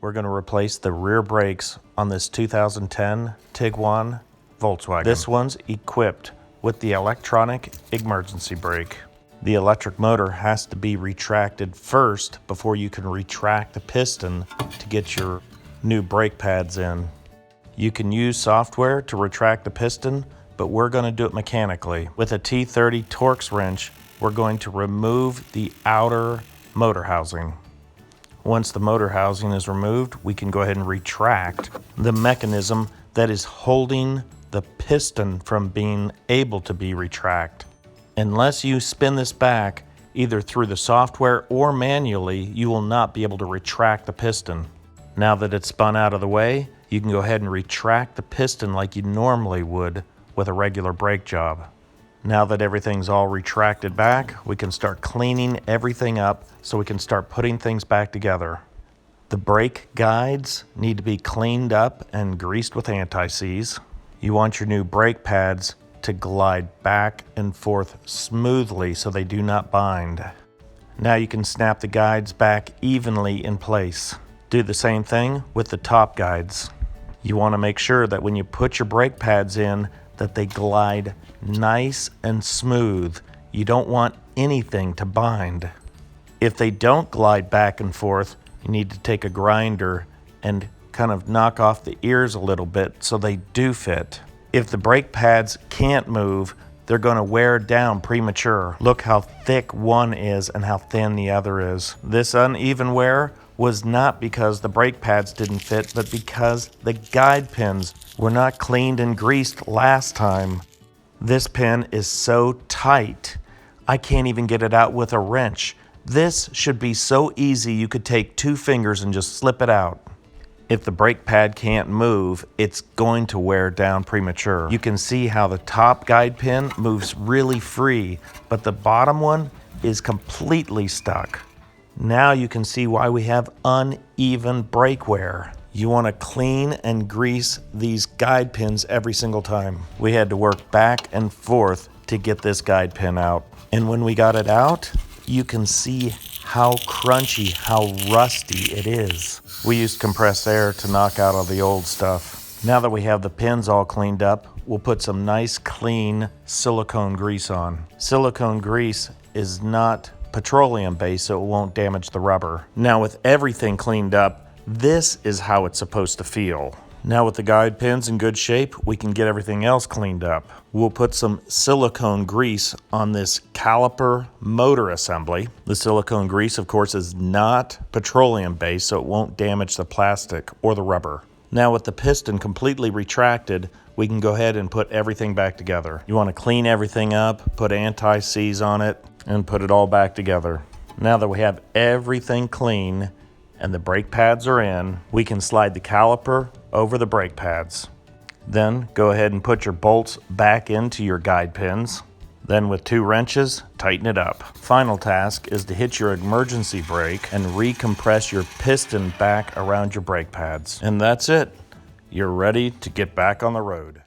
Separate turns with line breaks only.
We're going to replace the rear brakes on this 2010 Tiguan Volkswagen. This one's equipped with the electronic emergency brake. The electric motor has to be retracted first before you can retract the piston to get your new brake pads in. You can use software to retract the piston, but we're going to do it mechanically. With a T30 Torx wrench, we're going to remove the outer motor housing. Once the motor housing is removed, we can go ahead and retract the mechanism that is holding the piston from being able to be retracted. Unless you spin this back, either through the software or manually, you will not be able to retract the piston. Now that it's spun out of the way, you can go ahead and retract the piston like you normally would with a regular brake job. Now that everything's all retracted back, we can start cleaning everything up so we can start putting things back together. The brake guides need to be cleaned up and greased with anti-seize. You want your new brake pads to glide back and forth smoothly so they do not bind. Now you can snap the guides back evenly in place. Do the same thing with the top guides. You want to make sure that when you put your brake pads in, that they glide nice and smooth. You don't want anything to bind. If they don't glide back and forth, you need to take a grinder and kind of knock off the ears a little bit so they do fit. If the brake pads can't move, they're going to wear down premature. Look how thick one is and how thin the other is. This uneven wear was not because the brake pads didn't fit, but because the guide pins were not cleaned and greased last time. This pin is so tight, I can't even get it out with a wrench. This should be so easy you could take 2 fingers and just slip it out. If the brake pad can't move, it's going to wear down premature. You can see how the top guide pin moves really free, but the bottom one is completely stuck. Now you can see why we have uneven brake wear. You want to clean and grease these guide pins every single time. We had to work back and forth to get this guide pin out. And when we got it out, you can see how crunchy, how rusty it is. We used compressed air to knock out all the old stuff. Now that we have the pins all cleaned up, we'll put some nice clean silicone grease on. Silicone grease is not petroleum based, so it won't damage the rubber. Now with everything cleaned up, this is how it's supposed to feel. Now with the guide pins in good shape, we can get everything else cleaned up. We'll put some silicone grease on this caliper motor assembly. The silicone grease, of course, is not petroleum based, so it won't damage the plastic or the rubber. Now with the piston completely retracted, we can go ahead and put everything back together. You want to clean everything up, put anti-seize on it, and put it all back together. Now that we have everything clean and the brake pads are in, we can slide the caliper over the brake pads. Then go ahead and put your bolts back into your guide pins. Then with 2 wrenches, tighten it up. Final task is to hit your emergency brake and recompress your piston back around your brake pads. And that's it. You're ready to get back on the road.